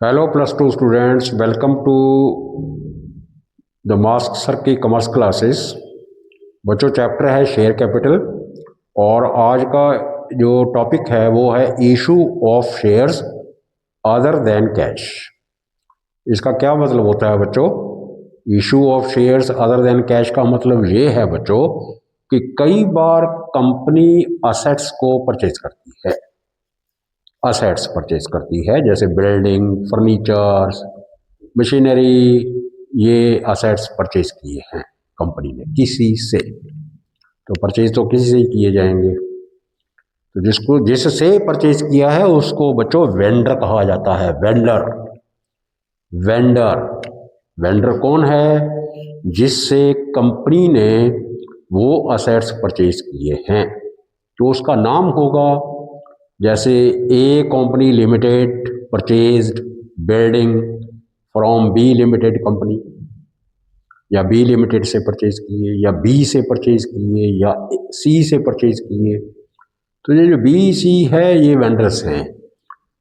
Hello plus two students, welcome to the mask sir की commerce classes. बच्चों, chapter है share capital और आज का जो टॉपिक है वो है issue of shares other than cash. इसका क्या मतलब होता है बच्चों? Issue of shares other than cash का मतलब ये है बच्चों कि कई बार कंपनी असेट्स को परचेज करती है। असेट्स परचेज करती है जैसे बिल्डिंग, फर्नीचर्स, मशीनरी। ये असेट्स परचेज किए हैं कंपनी ने किसी से, तो परचेज तो किसी से ही किए जाएंगे। तो जिससे परचेज किया है उसको बच्चों वेंडर कहा जाता है। वेंडर वेंडर वेंडर कौन है? जिससे कंपनी ने वो असेट्स परचेज किए हैं तो उसका नाम होगा, जैसे A company limited purchased building from B limited company, या बी लिमिटेड से परचेज किए, या बी से परचेज किए, या सी से परचेज किए। तो ये जो बी सी है ये वेंडर्स हैं,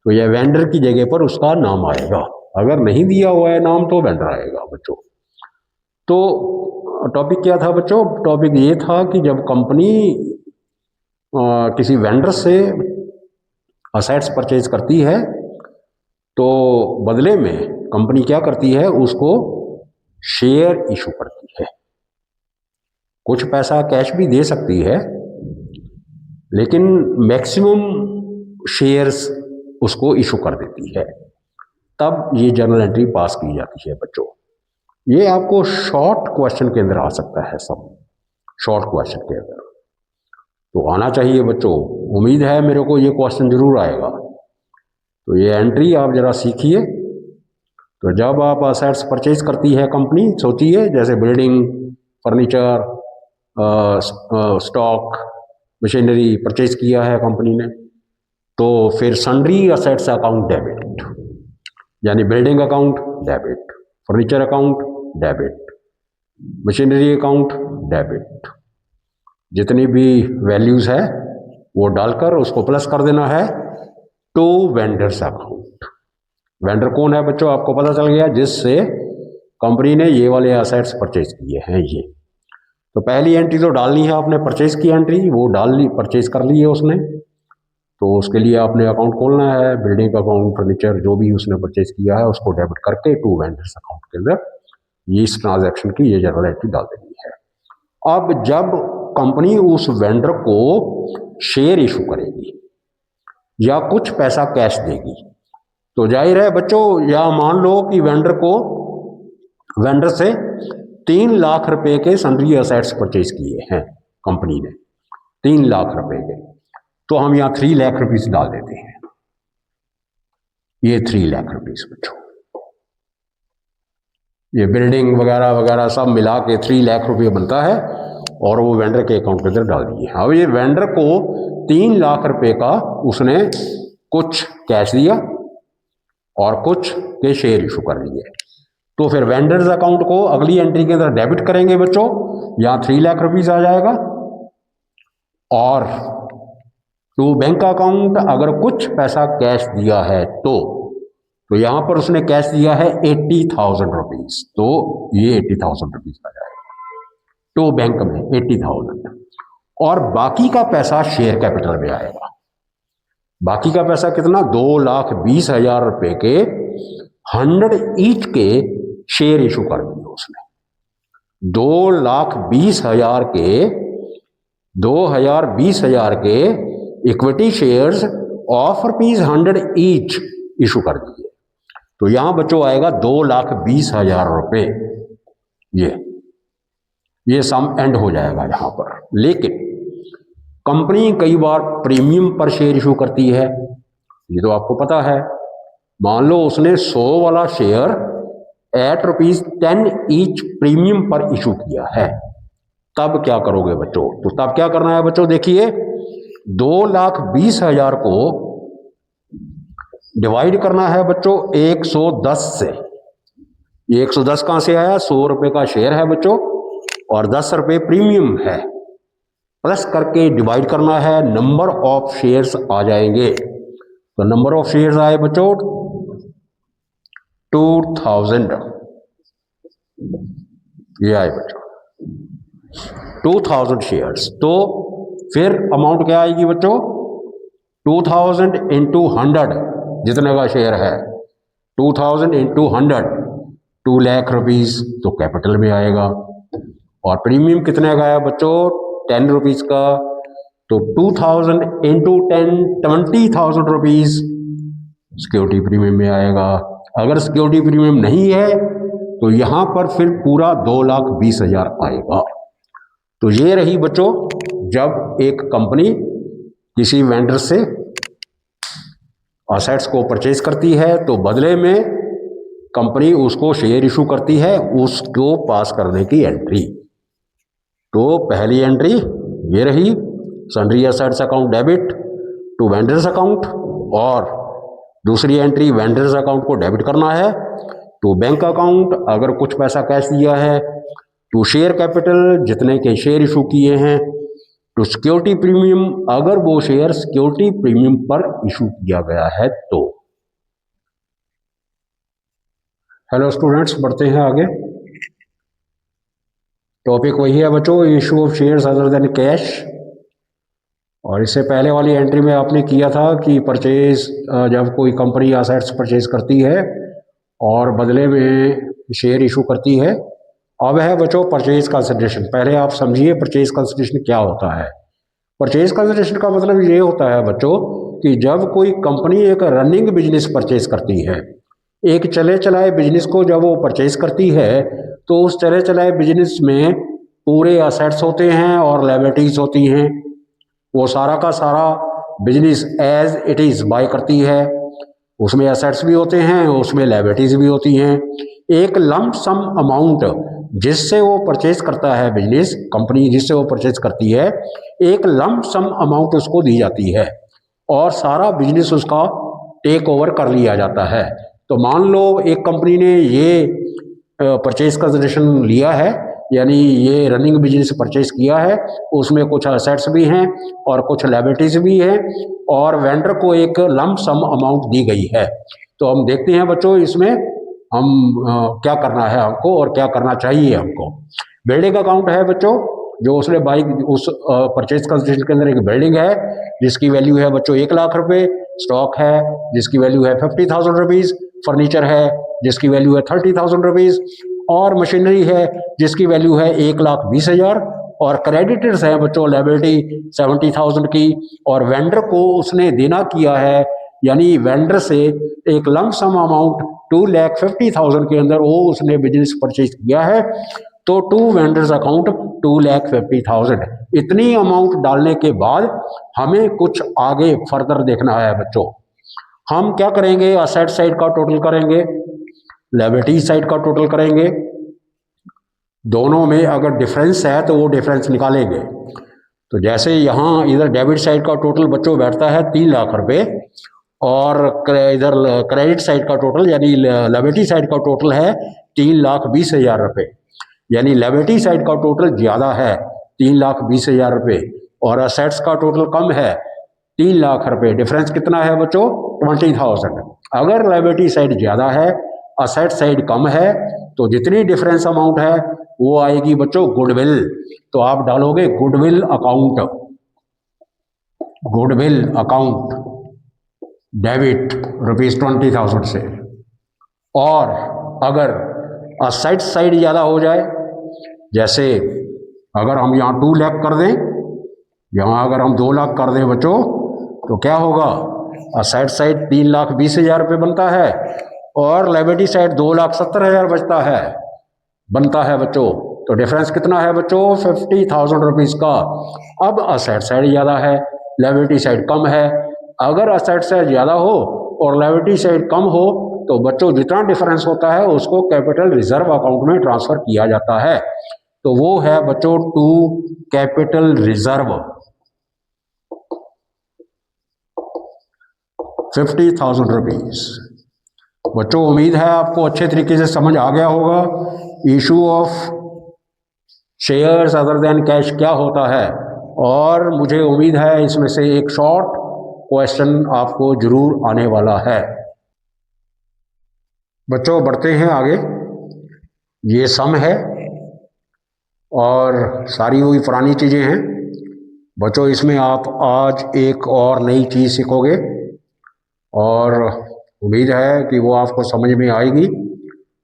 तो ये वेंडर की जगह पर उसका नाम आएगा। अगर नहीं दिया हुआ है नाम तो वेंडर आएगा बच्चों। तो टॉपिक क्या था बच्चों? टॉपिक ये था कि जब कंपनी किसी वेंडर से असेट्स परचेज करती है तो बदले में कंपनी क्या करती है, उसको शेयर इशू करती है। कुछ पैसा कैश भी दे सकती है, लेकिन मैक्सिमम शेयर्स उसको इशू कर देती है। तब ये जर्नल एंट्री पास की जाती है बच्चों। ये आपको शॉर्ट क्वेश्चन के अंदर आ सकता है, सब शॉर्ट क्वेश्चन के अंदर तो आना चाहिए बच्चों। उम्मीद है मेरे को ये क्वेश्चन जरूर आएगा। तो ये एंट्री आप जरा सीखिए। तो जब आप असेट्स परचेज करती है कंपनी, सोचिए जैसे building, furniture, stock, machinery purchase किया है कंपनी ने, तो फिर सन्ड्री असेट्स अकाउंट डेबिट, यानी building account debit, furniture account debit, machinery account debit, जितनी भी वैल्यूज है वो डालकर उसको प्लस कर देना है टू वेंडर्स अकाउंट। वेंडर कौन है बच्चों? आपको पता चल गया, जिससे कंपनी ने ये वाले असेट्स परचेज किए हैं। ये तो पहली एंट्री तो डालनी है आपने, परचेज की एंट्री वो डाल ली, परचेज कर ली है उसने। तो उसके लिए आपने अकाउंट खोलना है, बिल्डिंग अकाउंट, फर्नीचर, जो भी उसने परचेज किया है उसको डेबिट करके टू वेंडर्स अकाउंट के अंदर ये इस ट्रांजैक्शन की ये जर्नल एंट्री डाल देनी है। अब जब कंपनी उस वेंडर को शेयर इशू करेगी या कुछ पैसा कैश देगी, तो जाहिर है बच्चों, या मान लो कि वेंडर से 3 लाख रुपए के सन्ड्री असेट्स परचेज किए हैं कंपनी ने, 3 लाख रुपए के। तो हम यहां 3 लाख रुपीज डाल देते हैं। ये 3 लाख रुपीज बच्चों, ये बिल्डिंग वगैरह वगैरह सब मिला के 3 लाख रुपये बनता है और वो वेंडर के अकाउंट के अंदर डाल दिए। अब ये वेंडर को 3 लाख रुपए का उसने कुछ कैश दिया और कुछ के शेयर इशू कर दिए। तो फिर वेंडर्स अकाउंट को अगली एंट्री के अंदर डेबिट करेंगे बच्चों, यहां 3 लाख रुपीज आ जाएगा। और टू बैंक अकाउंट अगर कुछ पैसा कैश दिया है तो यहां पर उसने कैश दिया है 80,000 रुपीज, तो ये 80,000 रुपीज आ जाएगा टू बैंक में, 80,000। और बाकी का पैसा शेयर कैपिटल में आएगा। बाकी का पैसा कितना? 2,20,000 रुपए के 100 ईच के शेयर इशू कर दिए उसने। 2,20,000 के 2,20,000 के equity shares of ₹100 each issue कर दिए। तो यहां बच्चों आएगा 2,20,000 रुपए। ये सम एंड हो जाएगा यहां पर। लेकिन कंपनी कई बार प्रीमियम पर शेयर इशू करती है, ये तो आपको पता है। मान लो उसने 100 वाला शेयर एट ₹10 ईच प्रीमियम पर इशू किया है, तब क्या करोगे बच्चों? तो तब क्या करना है बच्चों? देखिए, 2,20,000 को डिवाइड करना है बच्चों 110 से। ये 110 कहां से आया? 100 रुपए का शेयर है बच्चों और 10 रुपए प्रीमियम है, प्लस करके डिवाइड करना है, नंबर ऑफ शेयर्स आ जाएंगे। तो नंबर ऑफ शेयर्स आए बच्चों 2000, ये आए बच्चों 2000 शेयर्स। तो फिर अमाउंट क्या आएगी बच्चों, 2000 इंटू 100 जितने का शेयर है, 2000 इंटू 100 2 लाख रुपीज़ तो कैपिटल में आएगा। और प्रीमियम कितने का है बच्चों, 10 रुपीज़ का, तो 2000 इंटू 10 20,000 रुपीज़ सिक्योरिटी प्रीमियम में आएगा। अगर सिक्योरिटी प्रीमियम नहीं है तो यहाँ पर फिर पूरा 2,20,000 आएगा। तो ये रही बच्चों, जब एक कंपनी किसी वेंडर से असेट्स को परचेज करती है तो बदले में कंपनी उसको शेयर इशू करती है, उसको पास करने की एंट्री। तो पहली एंट्री ये रही, sundry assets account debit to vendors account, और दूसरी एंट्री वेंडर्स अकाउंट को डेबिट करना है टू बैंक अकाउंट, अगर कुछ पैसा कैश दिया है, टू शेयर कैपिटल जितने के शेयर इशू किए हैं, टू सिक्योरिटी प्रीमियम अगर वो शेयर सिक्योरिटी प्रीमियम पर इशू किया गया है तो। हेलो स्टूडेंट्स, बढ़ते हैं आगे। टॉपिक वही है बच्चों, issue of shares other than cash. और इससे पहले वाली एंट्री में आपने किया था कि परचेज, जब कोई कंपनी असेट्स परचेज करती है और बदले में शेयर इशू करती है। अब है बच्चों परचेज कंसिडरेशन। पहले आप समझिए परचेज कंसिडरेशन क्या होता है। परचेज कंसिडरेशन का मतलब ये होता है बच्चों कि जब कोई कंपनी एक रनिंग बिजनेस परचेज करती है, एक चले चलाए बिजनेस को जब वो परचेज करती है तो उस चले चलाए बिजनेस में पूरे असेट्स होते हैं और लायबिलिटीज होती हैं। वो सारा का सारा business as it is buy करती है, उसमें असेट्स भी होते हैं, उसमें लायबिलिटीज भी होती हैं। एक लंप सम अमाउंट जिससे वो परचेज करता है बिजनेस, कंपनी जिससे वो परचेज करती है, एक लंप सम अमाउंट उसको दी जाती है और सारा बिजनेस उसका टेक ओवर कर लिया जाता है। तो मान लो एक कंपनी ने ये परचेज कंसिडरेशन लिया है, यानी ये रनिंग बिजनेस परचेज किया है, उसमें कुछ असेट्स भी हैं और कुछ लायबिलिटीज भी हैं और वेंडर को एक लंप सम अमाउंट दी गई है। तो हम देखते हैं बच्चों इसमें हम क्या करना है हमको और क्या करना चाहिए हमको। बिल्डिंग अकाउंट है बच्चों, जो उसने बाई उस परचेज कंसिडरेशन के अंदर एक बिल्डिंग है जिसकी वैल्यू है बच्चों 1 लाख रुपए, स्टॉक है जिसकी वैल्यू है 50,000 रुपीज़, फर्नीचर है जिसकी वैल्यू है 30,000 रुपीज़ और मशीनरी है जिसकी वैल्यू है 1,20,000 और क्रेडिटर्स हैं बच्चों लायबिलिटी 70,000 की और वेंडर को उसने देना किया है, यानी वेंडर से एक लंप सम अमाउंट 2,50,000 के अंदर वो उसने बिजनेस परचेज किया है। तो टू वेंडर्स अकाउंट 2,50,000 इतनी अमाउंट डालने के बाद हमें कुछ आगे फर्दर देखना है बच्चों। हम क्या करेंगे, असेट साइड का टोटल करेंगे, लायबिलिटी साइड का टोटल करेंगे, दोनों में अगर डिफरेंस है तो वो डिफरेंस निकालेंगे। तो जैसे यहाँ इधर डेबिट साइड का टोटल बच्चों बैठता है 3 लाख रुपए और इधर क्रेडिट साइड का टोटल यानी लायबिलिटी साइड का टोटल है 3,20,000 रुपये, यानी लायबिलिटी साइड का टोटल ज़्यादा है 3,20,000 रुपये और असेट्स का टोटल कम है 3 लाख रुपये। डिफरेंस कितना है बच्चों, 20,000। अगर लायबिलिटी साइड ज़्यादा है, असेट साइड कम है, तो जितनी डिफरेंस अमाउंट है वो आएगी बच्चों गुडविल। तो आप डालोगे goodwill account, goodwill account debit ₹20,000 से। और अगर असेट साइड ज़्यादा हो जाए, जैसे अगर हम यहाँ 2 लाख कर दें, यहाँ अगर हम 2 लाख कर दें बच्चों तो क्या होगा, असेट साइड 3,20,000 रुपये बनता है और लायबिलिटी साइड 2,70,000 बचता है बनता है बच्चों। तो डिफरेंस कितना है बच्चों, 50,000 रुपीज़ का। अब असेट साइड ज़्यादा है, लायबिलिटी साइड कम है। अगर असेट साइड ज़्यादा हो और लायबिलिटी साइड कम हो तो बच्चों जितना डिफरेंस होता है उसको कैपिटल रिजर्व अकाउंट में ट्रांसफर किया जाता है। तो वो है बच्चों टू कैपिटल रिजर्व 50,000 रुपीज़। बच्चों उम्मीद है आपको अच्छे तरीके से समझ आ गया होगा issue of shares other than cash क्या होता है, और मुझे उम्मीद है इसमें से एक शॉर्ट क्वेश्चन आपको जरूर आने वाला है। बच्चों बढ़ते हैं आगे। ये सम है और सारी वही पुरानी चीज़ें हैं। बच्चों इसमें आप आज एक और नई चीज़ सीखोगे और उम्मीद है कि वो आपको समझ में आएगी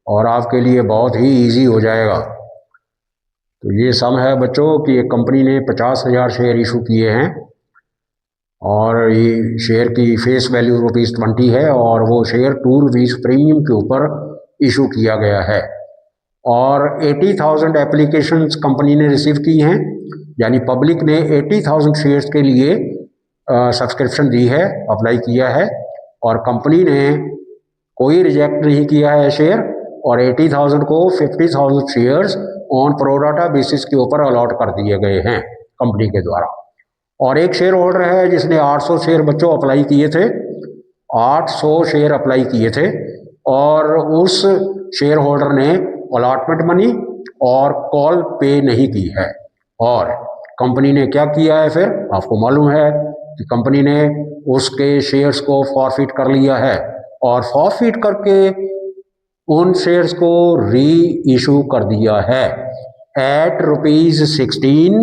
और आपके लिए बहुत ही इजी हो जाएगा। तो ये सम है बच्चों कि एक कंपनी ने 50,000 शेयर इशू किए हैं और ये शेयर की फेस वैल्यू ₹20 है और वो शेयर ₹2 प्रीमियम के ऊपर इशू किया गया है और 80,000 एप्लीकेशंस कंपनी ने रिसीव की हैं, यानी पब्लिक ने 80,000 शेयर्स के लिए सब्सक्रिप्शन दी है, अप्लाई किया है और कंपनी ने कोई रिजेक्ट नहीं किया है शेयर और 80,000 को 50,000 शेयर्स ऑन प्रोराटा बेसिस के ऊपर अलॉट कर दिए गए हैं कंपनी के द्वारा। और एक शेयर होल्डर है जिसने 800 शेयर बच्चों अप्लाई किए थे, 800 शेयर अप्लाई किए थे और उस शेयर होल्डर ने अलॉटमेंट मनी और कॉल पे नहीं की है। और कंपनी ने क्या किया है फिर, आपको मालूम है कि कंपनी ने उसके शेयर्स को फॉरफिट कर लिया है और फॉरफिट करके उन शेयर्स को री इशू कर दिया है एट ₹16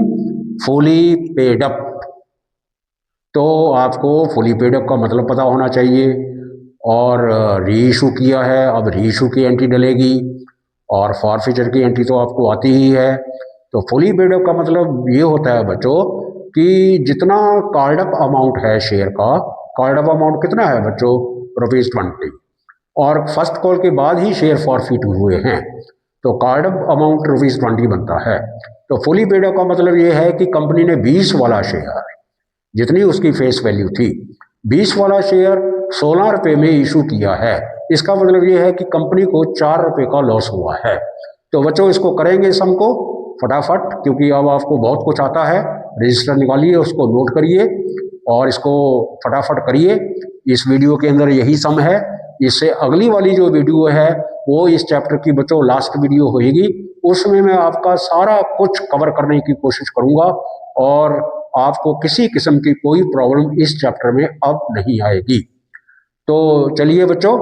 फुली पेड अप। तो आपको फुली पेड अप का मतलब पता होना चाहिए और री इशू किया है, अब री इशू की एंट्री डलेगी और फॉरफिचर की एंट्री तो आपको आती ही है। तो फुली पेड अप का मतलब ये होता है बच्चों कि जितना कॉल्ड अप अमाउंट है शेयर का, कॉल्ड अप अमाउंट कितना है बच्चों, ₹20 और फर्स्ट कॉल के बाद ही शेयर फॉरफिट हुए हैं तो कॉल्ड अप अमाउंट ₹20 बनता है। तो फुली पेड अप का मतलब ये है कि कंपनी ने 20 वाला शेयर, जितनी उसकी फेस वैल्यू थी, 20 वाला शेयर ₹16 में इशू किया है। इसका मतलब ये है कि कंपनी को ₹4 का लॉस हुआ है। तो बच्चों इसको करेंगे सम को फटाफट, क्योंकि अब आपको बहुत कुछ आता है। रजिस्टर निकालिए, उसको नोट करिए और इसको फटाफट करिए। इस वीडियो के अंदर यही सम है। इससे अगली वाली जो वीडियो है वो इस चैप्टर की बच्चों लास्ट वीडियो होगी, उसमें मैं आपका सारा कुछ कवर करने की कोशिश करूंगा और आपको किसी किस्म की कोई प्रॉब्लम इस चैप्टर में अब नहीं आएगी। तो चलिए बच्चों,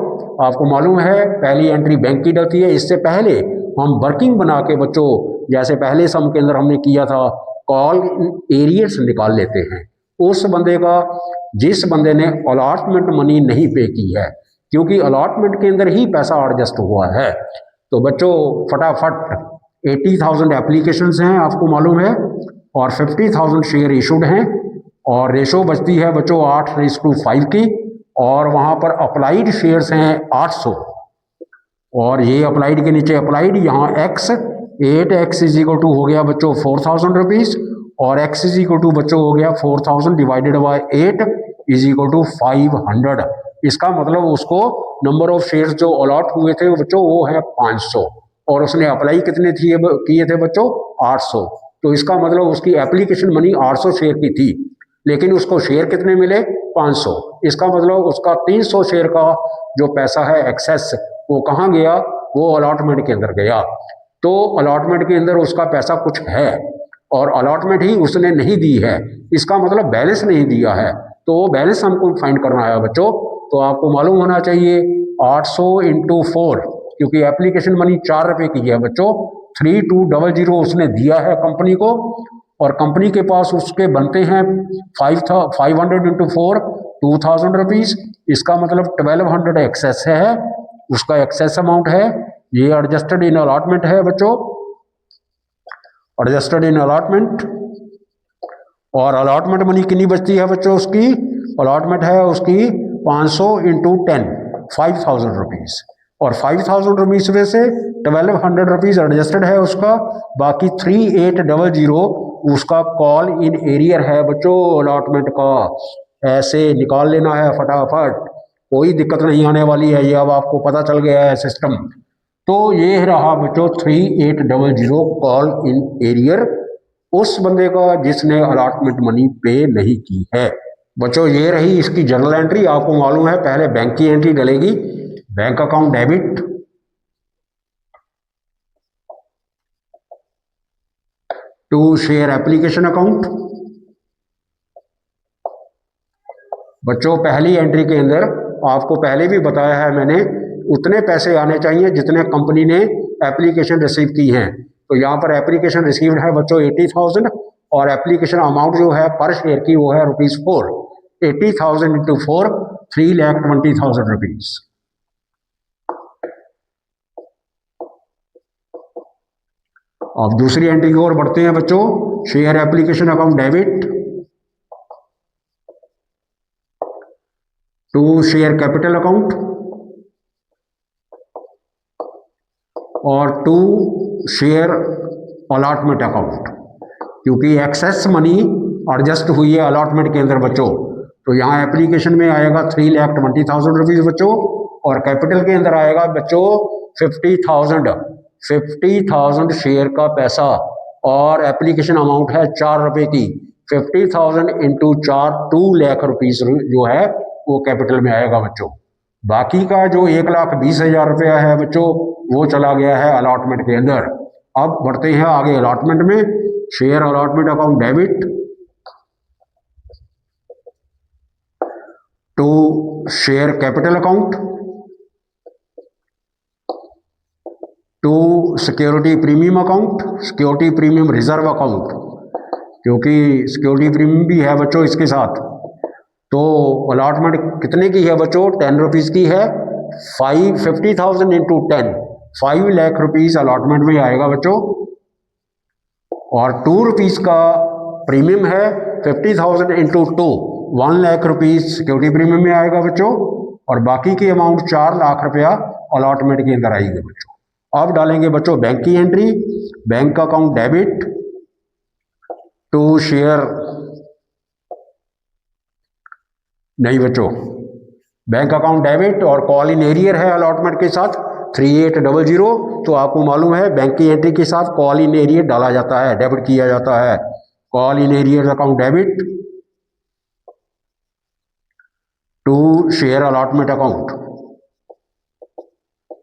आपको मालूम है पहली एंट्री बैंक की डलती है। इससे पहले हम वर्किंग बना के बच्चों, जैसे पहले सम के अंदर हमने किया था, कॉल एरियर्स निकाल लेते हैं। उस बंदे का, जिस बंदे ने अलॉटमेंट मनी नहीं पे की है, क्योंकि अलॉटमेंट के अंदर ही पैसा एडजस्ट हुआ है। तो बच्चों फटाफट 80,000 एप्लीकेशंस हैं आपको मालूम है और 50,000 शेयर इशूड हैं और रेशो बचती है बच्चों 8:5 की और वहाँ पर अप्लाइड शेयर्स हैं 800 और ये अप्लाइड के नीचे अप्लाइड, यहाँ x 8x is equal to हो गया बच्चों ₹4,000 और x इज इक्वल टू बच्चों हो गया 4,000 divided by 8 is equal to 500। इसका मतलब उसको नंबर ऑफ शेयर्स जो अलॉट हुए थे बच्चों वो है 500 और उसने अप्लाई कितने किए थे बच्चों, 800। तो इसका मतलब उसकी एप्लीकेशन मनी 800 शेयर की थी, लेकिन उसको शेयर कितने मिले, 500। इसका मतलब उसका 300 शेयर का जो पैसा है एक्सेस, वो कहाँ गया, वो अलॉटमेंट के अंदर गया। तो अलॉटमेंट के अंदर उसका पैसा कुछ है और अलॉटमेंट ही उसने नहीं दी है, इसका मतलब बैलेंस नहीं दिया है। तो वो बैलेंस हमको फाइंड करना है बच्चों। तो आपको मालूम होना चाहिए 800 इंटू 4, क्योंकि एप्लीकेशन मनी ₹4 की है बच्चों, 3200 उसने दिया है कंपनी को और कंपनी के पास उसके बनते हैं 500 इंटू 4 ₹2,000। इसका मतलब 1200 एक्सेस है, उसका एक्सेस अमाउंट है। ये एडजस्टेड इन अलॉटमेंट है बच्चों, एडजस्टेड इन अलॉटमेंट। और अलॉटमेंट मनी कितनी बचती है बच्चों, उसकी अलॉटमेंट है उसकी 500 इंटू 10 ₹5,000 और 5,000 रुपीज में से 1200 रुपीज एडजस्टेड है उसका, बाकी 3800 उसका कॉल इन एरियर है बच्चों अलॉटमेंट का। ऐसे निकाल लेना है फटाफट, कोई दिक्कत नहीं आने वाली है, ये अब आपको पता चल गया है सिस्टम। तो ये रहा बच्चों 3800 कॉल इन एरियर उस बंदे का जिसने अलॉटमेंट मनी पे नहीं की है। बच्चों ये रही इसकी जर्नल एंट्री। आपको मालूम है पहले बैंक की एंट्री डलेगी, bank account debit, to share application account. बच्चों पहली एंट्री के अंदर आपको पहले भी बताया है मैंने उतने पैसे आने चाहिए जितने कंपनी ने एप्लीकेशन रिसीव की हैं। तो यहाँ पर एप्लीकेशन रिसीव्ड है बच्चों 80,000 और एप्लीकेशन अमाउंट जो है पर शेयर की वो है ₹4। 80,000 इंटू 4 3,20,000 रुपीज। अब दूसरी एंट्री की ओर बढ़ते हैं बच्चों। Share application account debit to share capital account और टू शेयर अलॉटमेंट अकाउंट, क्योंकि एक्सेस मनी एडजस्ट हुई है अलॉटमेंट के अंदर बच्चों। तो यहाँ एप्लीकेशन में आएगा 3,20,000 रुपीज बच्चों और कैपिटल के अंदर आएगा बच्चों 50,000 शेयर का पैसा और एप्लीकेशन अमाउंट है ₹4 की। 50,000 इंटू 4 2 लाख रुपीज जो है वो कैपिटल में आएगा बच्चों। बाकी का जो 1,20,000 रुपया है बच्चों वो चला गया है अलॉटमेंट के अंदर। अब बढ़ते हैं आगे अलॉटमेंट में। Share allotment account debit to share capital account to security premium account, security premium reserve account, क्योंकि सिक्योरिटी प्रीमियम भी है बच्चों इसके साथ। तो अलॉटमेंट कितने की है बच्चों? ₹10 की है। 50,000 इंटू 10 5 लाख रुपीज अलॉटमेंट में आएगा बच्चों और ₹2 का प्रीमियम है। 50,000 into 2 1 lakh rupees security premium में आएगा बच्चों और बाकी की अमाउंट 4 लाख रुपया अलॉटमेंट के अंदर आएगी बच्चों। अब डालेंगे बच्चों बैंक की entry. Bank account debit to share, नहीं बच्चों, बैंक अकाउंट डेबिट और कॉल इन एरियर है अलॉटमेंट के साथ 3800। तो आपको मालूम है बैंक की एंट्री के साथ कॉल इन एरियर डाला जाता है, डेबिट किया जाता है। Call in arrear account debit to share allotment account.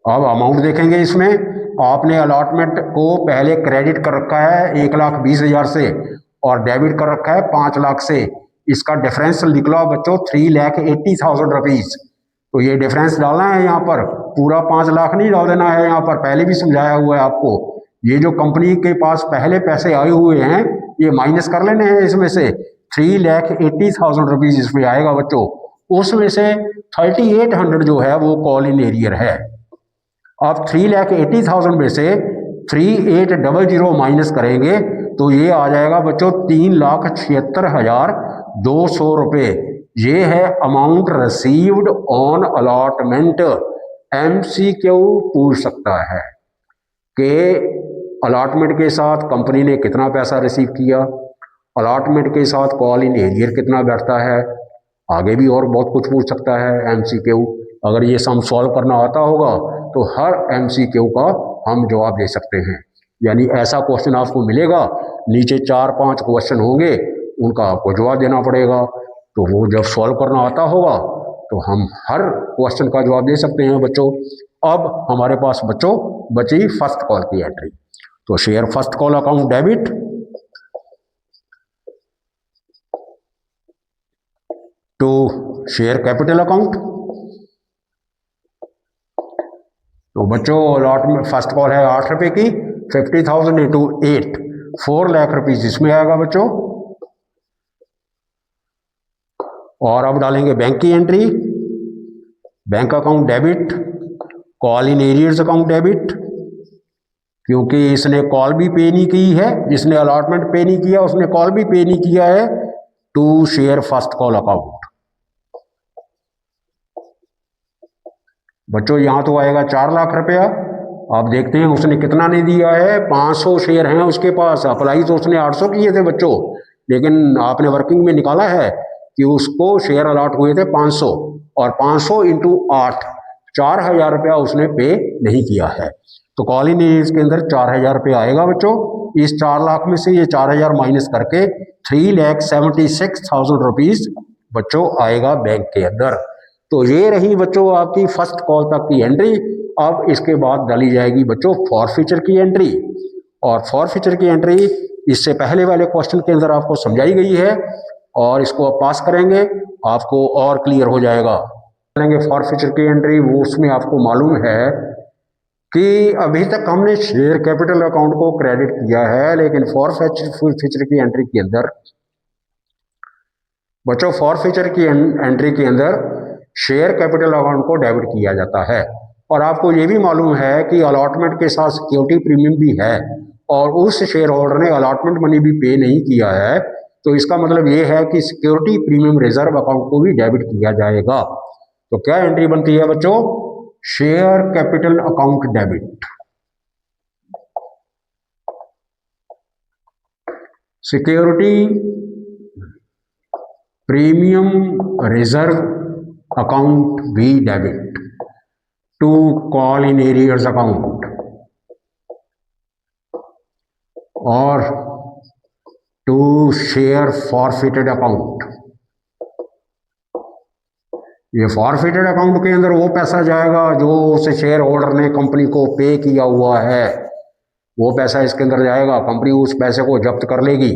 अब अमाउंट देखेंगे इसमें। आपने अलॉटमेंट को पहले क्रेडिट कर रखा है 1,20,000 से और डेबिट कर रखा है 5 लाख से। इसका डिफरेंस निकला बच्चों 3,80,000 रुपीज। तो ये डिफरेंस डालना है यहाँ पर, पूरा 5 लाख नहीं डाल देना है यहाँ पर। पहले भी समझाया हुआ है आपको। ये जो कंपनी के पास पहले पैसे आए हुए हैं ये माइनस कर लेने हैं इसमें से। 3,80,000 रुपीज इसमें आएगा बच्चों। उसमें से 3,800 जो है वो कॉल इन एरियर है। अब 3,80,000 में से 3,800 माइनस करेंगे तो ये आ जाएगा बच्चों 3,76,200 रुपये। ये है amount received on allotment. MCQ पूछ सकता है कि अलॉटमेंट के साथ कंपनी ने कितना पैसा रिसीव किया, अलॉटमेंट के साथ कॉल इन एरियर कितना बैठता है। आगे भी और बहुत कुछ पूछ सकता है MCQ। अगर ये सम सॉल्व करना आता होगा तो हर MCQ का हम जवाब दे सकते हैं। यानी ऐसा क्वेश्चन आपको मिलेगा, नीचे 4-5 क्वेश्चन होंगे, उनका आपको जवाब देना पड़ेगा। तो वो जब सॉल्व करना आता होगा तो हम हर क्वेश्चन का जवाब दे सकते हैं बच्चों। अब हमारे पास बच्चों बची फर्स्ट कॉल की एंट्री। तो share first call account debit to share capital account. तो बच्चों अलॉटमेंट फर्स्ट कॉल है ₹8 की। 50,000 इंटू 8 4 लाख रुपीज इसमें आएगा बच्चों। और अब डालेंगे बैंक की entry. Bank account debit call in arrears account debit, क्योंकि इसने कॉल भी पे नहीं की है, जिसने अलॉटमेंट पे नहीं किया उसने कॉल भी पे नहीं किया है। To share first call account. बच्चों यहाँ तो आएगा 4 लाख रुपया। आप देखते हैं उसने कितना नहीं दिया है। 500 शेयर हैं उसके पास। अप्लाई तो उसने 800 किए थे बच्चों, लेकिन आपने वर्किंग में निकाला है कि उसको शेयर अलॉट हुए थे 500 और 500 इंटू 8 4,000 रुपया उसने पे नहीं किया है। तो कॉल इन एरियर्स के अंदर 4,000 रुपया आएगा बच्चों। इस 4 लाख में से ये 4,000 माइनस करके 3,76,000 रुपीज बच्चों आएगा बैंक के अंदर। तो ये रही बच्चों आपकी फर्स्ट कॉल तक की एंट्री। अब इसके बाद डाली जाएगी बच्चों फॉरफीचर की एंट्री। और फॉरफीचर की एंट्री इससे पहले वाले क्वेश्चन के अंदर आपको समझाई गई है और इसको आप पास करेंगे आपको और क्लियर हो जाएगा। लेंगे फॉरफीचर की एंट्री, वो उसमें आपको मालूम है कि अभी तक हमने शेयर कैपिटल अकाउंट को क्रेडिट किया है, लेकिन फॉरफीचर की एंट्री के अंदर बच्चों फॉरफीचर की एंट्री के अंदर शेयर कैपिटल अकाउंट को डेबिट किया जाता है। और आपको ये भी मालूम है कि अलॉटमेंट के साथ सिक्योरिटी प्रीमियम भी है और उस शेयर होल्डर ने अलॉटमेंट मनी भी पे नहीं किया है, तो इसका मतलब ये है कि सिक्योरिटी प्रीमियम रिजर्व अकाउंट को भी डेबिट किया जाएगा। तो क्या एंट्री बनती है बच्चों? Share capital account debit. Security premium reserve account भी debit to call in arrears account और टू शेयर फॉरफिटेड अकाउंट। ये फॉरफिटेड अकाउंट के अंदर वो पैसा जाएगा जो उस शेयर होल्डर ने कंपनी को पे किया हुआ है, वो पैसा इसके अंदर जाएगा, कंपनी उस पैसे को जब्त कर लेगी।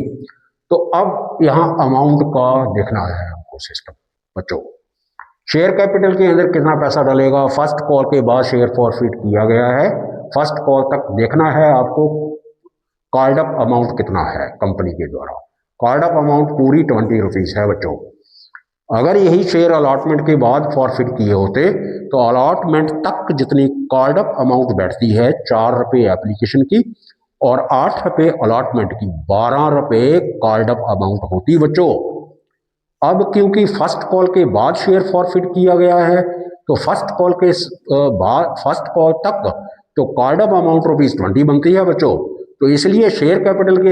तो अब यहाँ अमाउंट का देखना है हमको सिस्टम बच्चों। शेयर कैपिटल के अंदर कितना पैसा डलेगा? फर्स्ट कॉल के बाद शेयर फॉरफिट किया गया है, फर्स्ट कॉल तक देखना है आपको कॉल्ड अप अमाउंट कितना है कंपनी के द्वारा। कॉल्ड अप अमाउंट पूरी 20 रुपीज़ है बच्चों। अगर यही शेयर अलॉटमेंट के बाद फॉरफिट किए होते तो अलॉटमेंट तक जितनी कॉल्ड अप अमाउंट बैठती है 4 रुपये एप्लीकेशन की और 8 रुपये अलॉटमेंट की, 12 रुपये कॉल्ड अप अमाउंट होती बच्चों। अब क्योंकि फर्स्ट कॉल के बाद शेयर फॉरफिट किया गया है तो फर्स्ट कॉल के बाद फर्स्ट कॉल तक तो कॉल्ड अप अमाउंट ₹20 बनती है बच्चों। तो इसलिए शेयर कैपिटल के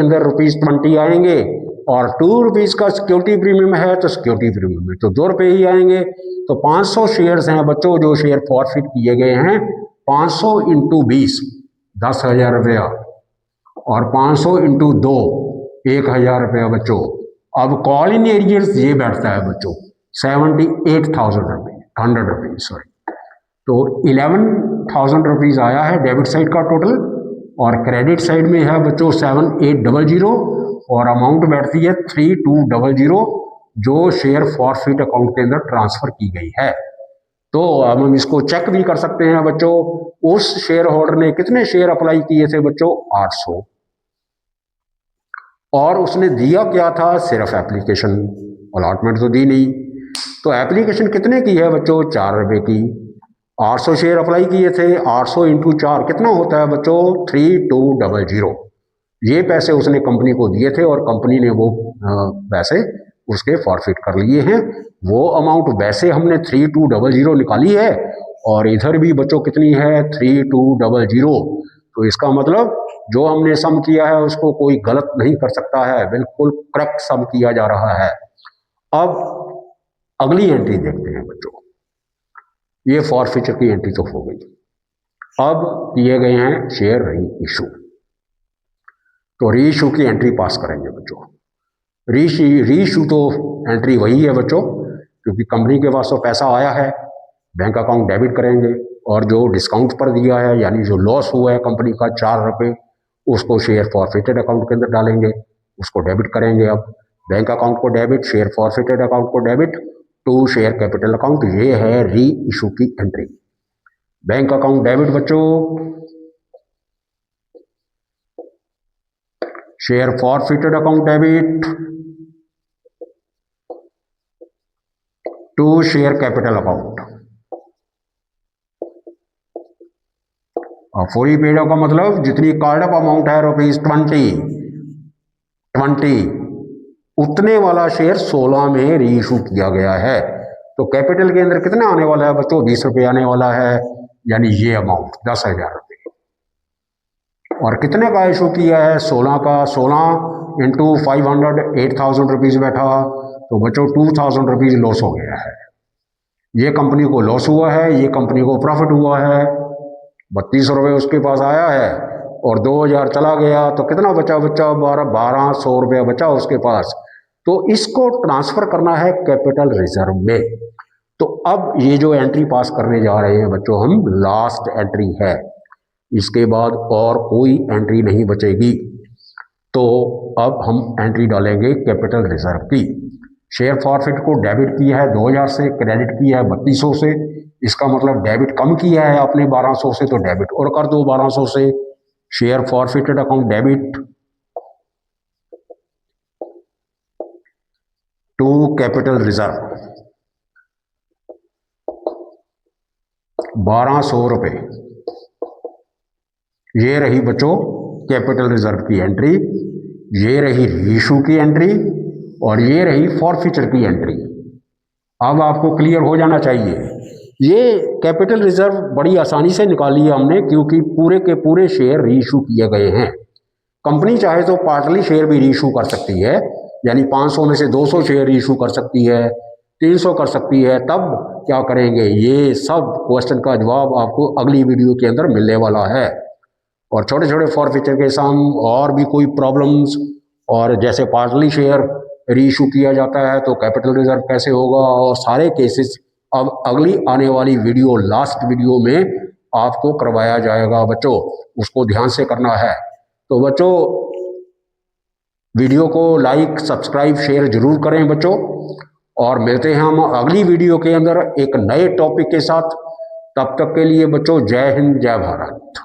अंदर ₹20 आएंगे और ₹2 का सिक्योरिटी प्रीमियम है तो सिक्योरिटी प्रीमियम में तो ₹2 ही आएंगे। तो 500 शेयर्स हैं बच्चों जो शेयर फॉरफिट किए गए हैं, 500 इंटू 20 10,000 रुपया और 500 इंटू 2 1,000 रुपया बच्चों। अब कॉल इन एरियर्स ये बैठता है बच्चों 100 रुपीज सॉरी। तो 11,000 रुपीज़ आया है डेबिट साइड का टोटल और क्रेडिट साइड में है बच्चों 7,800 और अमाउंट बैठती है 3,200 जो शेयर फॉरफिट अकाउंट के अंदर ट्रांसफर की गई है। तो अब हम इसको चेक भी कर सकते हैं बच्चों, उस शेयर होल्डर ने कितने शेयर अप्लाई किए थे बच्चों? 800 और उसने दिया क्या था? सिर्फ एप्लीकेशन, अलॉटमेंट तो दी नहीं। तो एप्लीकेशन कितने की है बच्चों? 4 रुपये की। 800 शेयर अप्लाई किए थे, 800 इंटू 4 कितना होता है बच्चों? 3,200। ये पैसे उसने कंपनी को दिए थे और कंपनी ने वो पैसे उसके फॉरफिट कर लिए हैं। वो अमाउंट वैसे हमने 3,200 निकाली है और इधर भी बच्चों कितनी है? 3,200। तो इसका मतलब जो हमने सम किया है उसको कोई गलत नहीं कर सकता है, बिल्कुल करेक्ट सम किया जा रहा है। अब अगली एंट्री देखते हैं बच्चों। ये फॉरफिचर की एंट्री तो हो गई। अब किए गए हैं शेयर री इशू, तो री इशू की एंट्री पास करेंगे बच्चों। री इशू तो एंट्री वही है बच्चों, क्योंकि कंपनी के पास तो पैसा आया है, बैंक अकाउंट डेबिट करेंगे और जो डिस्काउंट पर दिया है यानी जो लॉस हुआ है कंपनी का 4 रुपये, उसको शेयर फॉरफिटेड अकाउंट के अंदर डालेंगे, उसको डेबिट करेंगे। अब बैंक अकाउंट को डेबिट, शेयर फॉरफिटेड अकाउंट को debit to share capital account, ये है री इशू की एंट्री। बैंक अकाउंट डेबिट बच्चों, share forfeited account debit to share capital account. और फुली पेड का मतलब जितनी कार्ड अप अमाउंट है ₹20 उतने वाला शेयर 16 में री इशू किया गया है। तो कैपिटल के अंदर कितना आने वाला है बच्चों? 20 रुपये आने वाला है, यानी ये अमाउंट 10,000 रुपये। और कितने का इशू किया है? 16 का। 16 इंटू 500 8,000 रुपीज़ बैठा, तो बच्चों 2,000 रुपीज़ लॉस हो गया है। ये कंपनी को लॉस हुआ है, ये कंपनी को प्रॉफिट हुआ है। 32 रुपये उसके पास आया है और 2,000 चला गया, तो कितना बचा बच्चा? 1,200 रुपया बचा उसके पास। तो इसको ट्रांसफर करना है कैपिटल रिजर्व में। तो अब ये जो एंट्री पास करने जा रहे हैं बच्चों हम, लास्ट एंट्री है, इसके बाद और कोई एंट्री नहीं बचेगी। तो अब हम एंट्री डालेंगे कैपिटल रिजर्व की। शेयर फॉरफिट को डेबिट किया है 2000 से, क्रेडिट किया है 3200 से। इसका मतलब डेबिट कम किया है आपने 1200 से, तो डेबिट और कर दो 1200 से। Share forfeited account debit to capital reserve 1200 रुपये। ये रही बच्चों कैपिटल रिजर्व की एंट्री, ये रही रीइशू की एंट्री, और ये रही फॉरफिचर की एंट्री। अब आपको क्लियर हो जाना चाहिए। ये कैपिटल रिजर्व बड़ी आसानी से निकाली है हमने, क्योंकि पूरे के पूरे शेयर रीइशू किए गए हैं। कंपनी चाहे तो पार्टली शेयर भी रीइशू कर सकती है, यानी 500 में से 200 शेयर रीइशू कर सकती है, 300 कर सकती है। तब क्या करेंगे, ये सब क्वेश्चन का जवाब आपको अगली वीडियो के अंदर मिलने वाला है। और छोटे छोटे फॉरफिचर के सम और भी कोई प्रॉब्लम्स, और जैसे पार्टली शेयर रीइशू किया जाता है तो कैपिटल रिजर्व कैसे होगा, और सारे केसेस अब अगली आने वाली वीडियो, लास्ट वीडियो में आपको करवाया जाएगा बच्चों। उसको ध्यान से करना है। तो बच्चों वीडियो को लाइक, सब्सक्राइब, शेयर जरूर करें बच्चों, और मिलते हैं हम अगली वीडियो के अंदर एक नए टॉपिक के साथ। तब तक के लिए बच्चों जय हिंद, जय भारत।